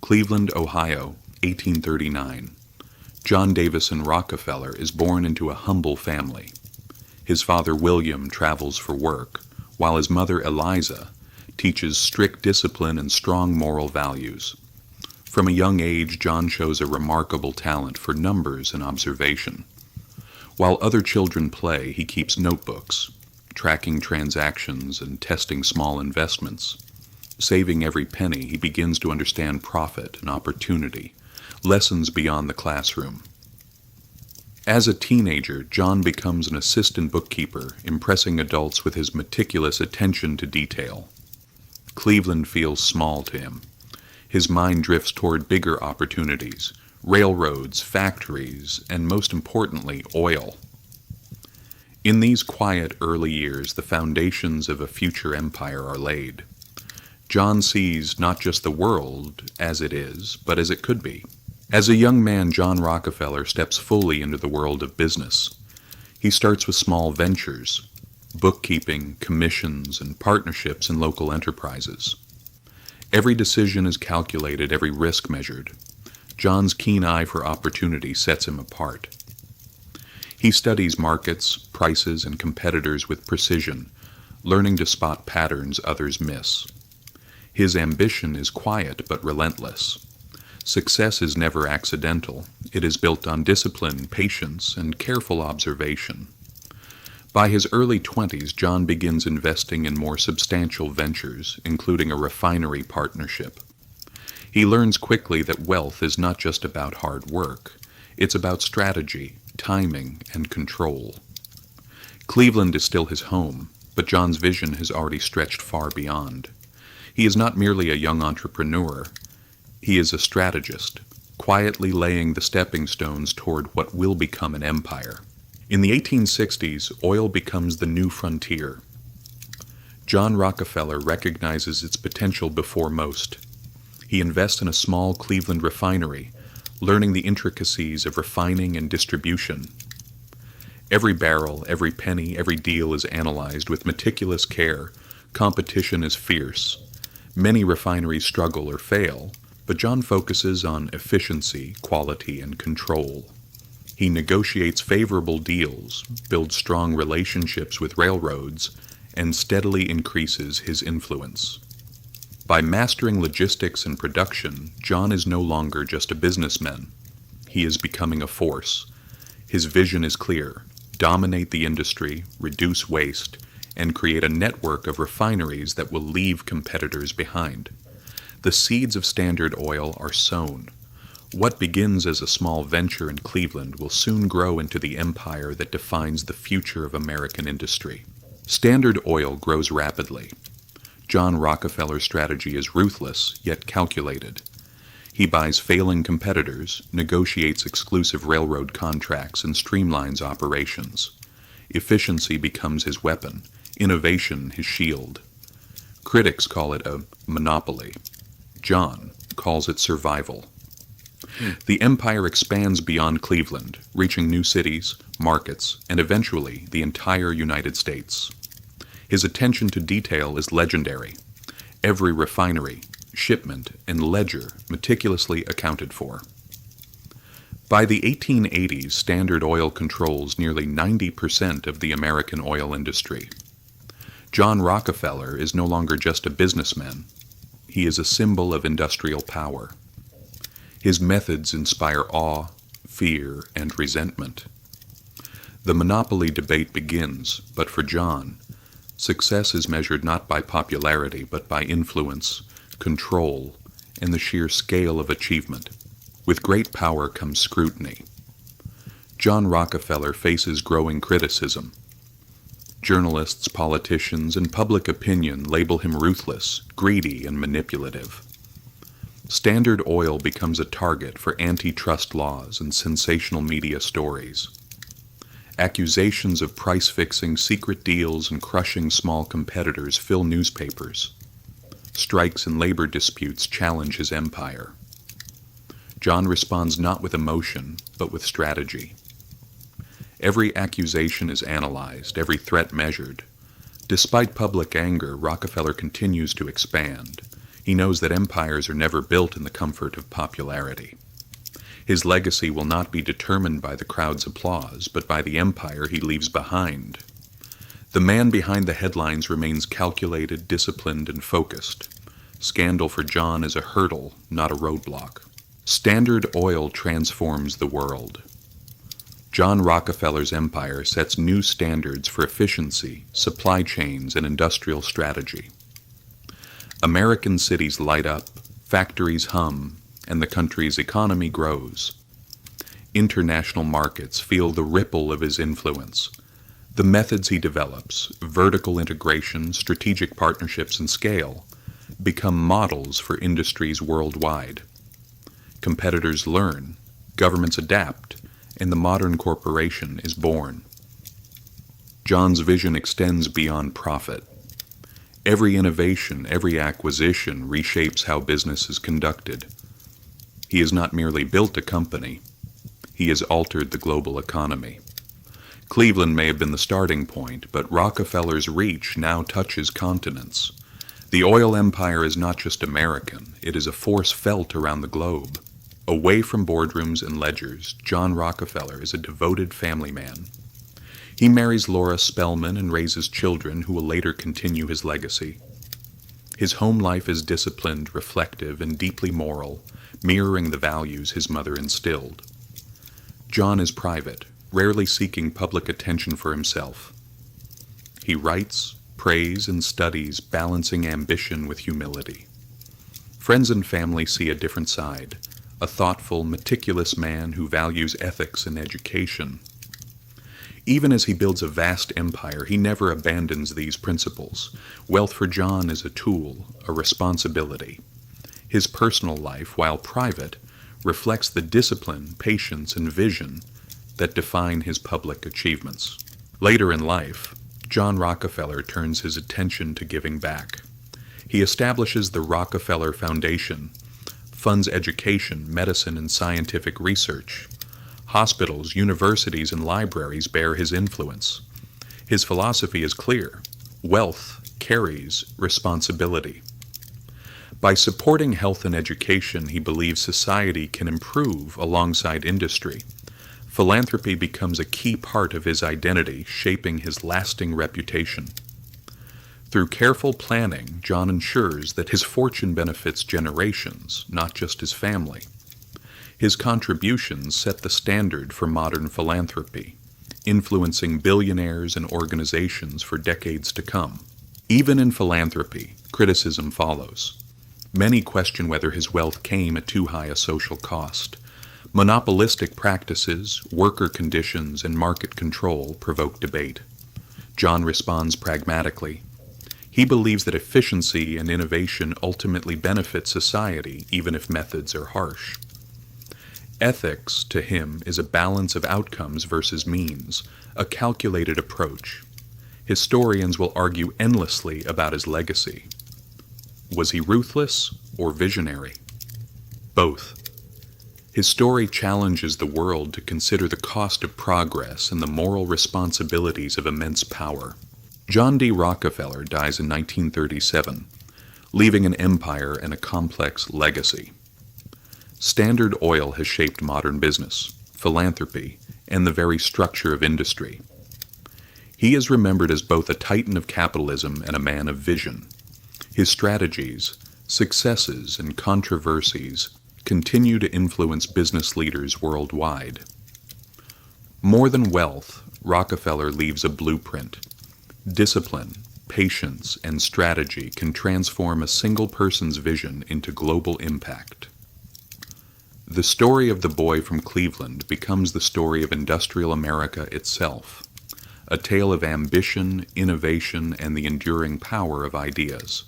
Cleveland, Ohio, 1839. John Davison Rockefeller is born into a humble family. His father William travels for work, while his mother Eliza teaches strict discipline and strong moral values. From a young age, John shows a remarkable talent for numbers and observation. While other children play, he keeps notebooks, tracking transactions and testing small investments. Saving every penny, he begins to understand profit and opportunity, lessons beyond the classroom. As a teenager, John becomes an assistant bookkeeper, impressing adults with his meticulous attention to detail. Cleveland feels small to him. His mind drifts toward bigger opportunities, railroads, factories, and most importantly, oil. In these quiet early years, the foundations of a future empire are laid. John sees not just the world as it is, but as it could be. As a young man, John Rockefeller steps fully into the world of business. He starts with small ventures, bookkeeping, commissions, and partnerships in local enterprises. Every decision is calculated, every risk measured. John's keen eye for opportunity sets him apart. He studies markets, prices, and competitors with precision, learning to spot patterns others miss. His ambition is quiet but relentless. Success is never accidental. It is built on discipline, patience, and careful observation. By his early 20s, John begins investing in more substantial ventures, including a refinery partnership. He learns quickly that wealth is not just about hard work. It's about strategy, timing, and control. Cleveland is still his home, but John's vision has already stretched far beyond. He is not merely a young entrepreneur. He is a strategist, quietly laying the stepping stones toward what will become an empire. In the 1860s, oil becomes the new frontier. John Rockefeller recognizes its potential before most. He invests in a small Cleveland refinery, learning the intricacies of refining and distribution. Every barrel, every penny, every deal is analyzed with meticulous care. Competition is fierce. Many refineries struggle or fail, but John focuses on efficiency, quality, and control. He negotiates favorable deals, builds strong relationships with railroads, and steadily increases his influence. By mastering logistics and production, John is no longer just a businessman. He is becoming a force. His vision is clear: dominate the industry, reduce waste, and create a network of refineries that will leave competitors behind. The seeds of Standard Oil are sown. What begins as a small venture in Cleveland will soon grow into the empire that defines the future of American industry. Standard Oil grows rapidly. John Rockefeller's strategy is ruthless, yet calculated. He buys failing competitors, negotiates exclusive railroad contracts, and streamlines operations. Efficiency becomes his weapon, innovation his shield. Critics call it a monopoly. John calls it survival. The empire expands beyond Cleveland, reaching new cities, markets, and eventually the entire United States. His attention to detail is legendary. Every refinery, shipment, and ledger meticulously accounted for. By the 1880s, Standard Oil controls nearly 90% of the American oil industry. John Rockefeller is no longer just a businessman. He is a symbol of industrial power. His methods inspire awe, fear, and resentment. The monopoly debate begins, but for John, success is measured not by popularity, but by influence, control, and the sheer scale of achievement. With great power comes scrutiny. John Rockefeller faces growing criticism. Journalists, politicians, and public opinion label him ruthless, greedy, and manipulative. Standard Oil becomes a target for antitrust laws and sensational media stories. Accusations of price-fixing, secret deals, and crushing small competitors fill newspapers. Strikes and labor disputes challenge his empire. John responds not with emotion, but with strategy. Every accusation is analyzed, every threat measured. Despite public anger, Rockefeller continues to expand. He knows that empires are never built in the comfort of popularity. His legacy will not be determined by the crowd's applause, but by the empire he leaves behind. The man behind the headlines remains calculated, disciplined, and focused. Scandal for John is a hurdle, not a roadblock. Standard Oil transforms the world. John Rockefeller's empire sets new standards for efficiency, supply chains, and industrial strategy. American cities light up, factories hum, and the country's economy grows. International markets feel the ripple of his influence. The methods he develops, vertical integration, strategic partnerships, and scale, become models for industries worldwide. Competitors learn, governments adapt, and the modern corporation is born. John's vision extends beyond profit. Every innovation, every acquisition reshapes how business is conducted. He has not merely built a company, he has altered the global economy. Cleveland may have been the starting point, but Rockefeller's reach now touches continents. The oil empire is not just American, it is a force felt around the globe. Away from boardrooms and ledgers, John Rockefeller is a devoted family man. He marries Laura Spellman and raises children who will later continue his legacy. His home life is disciplined, reflective, and deeply moral, mirroring the values his mother instilled. John is private, rarely seeking public attention for himself. He writes, prays, and studies, balancing ambition with humility. Friends and family see a different side, a thoughtful, meticulous man who values ethics and education. Even as he builds a vast empire, he never abandons these principles. Wealth for John is a tool, a responsibility. His personal life, while private, reflects the discipline, patience, and vision that define his public achievements. Later in life, John Rockefeller turns his attention to giving back. He establishes the Rockefeller Foundation, funds education, medicine, and scientific research. Hospitals, universities, and libraries bear his influence. His philosophy is clear: wealth carries responsibility. By supporting health and education, he believes society can improve alongside industry. Philanthropy becomes a key part of his identity, shaping his lasting reputation. Through careful planning, John ensures that his fortune benefits generations, not just his family. His contributions set the standard for modern philanthropy, influencing billionaires and organizations for decades to come. Even in philanthropy, criticism follows. Many question whether his wealth came at too high a social cost. Monopolistic practices, worker conditions, and market control provoke debate. John responds pragmatically. He believes that efficiency and innovation ultimately benefit society, even if methods are harsh. Ethics, to him, is a balance of outcomes versus means, a calculated approach. Historians will argue endlessly about his legacy. Was he ruthless or visionary? Both. His story challenges the world to consider the cost of progress and the moral responsibilities of immense power. John D. Rockefeller dies in 1937, leaving an empire and a complex legacy. Standard Oil has shaped modern business, philanthropy, and the very structure of industry. He is remembered as both a titan of capitalism and a man of vision. His strategies, successes, and controversies continue to influence business leaders worldwide. More than wealth, Rockefeller leaves a blueprint. Discipline, patience, and strategy can transform a single person's vision into global impact. The story of the boy from Cleveland becomes the story of industrial America itself, a tale of ambition, innovation, and the enduring power of ideas.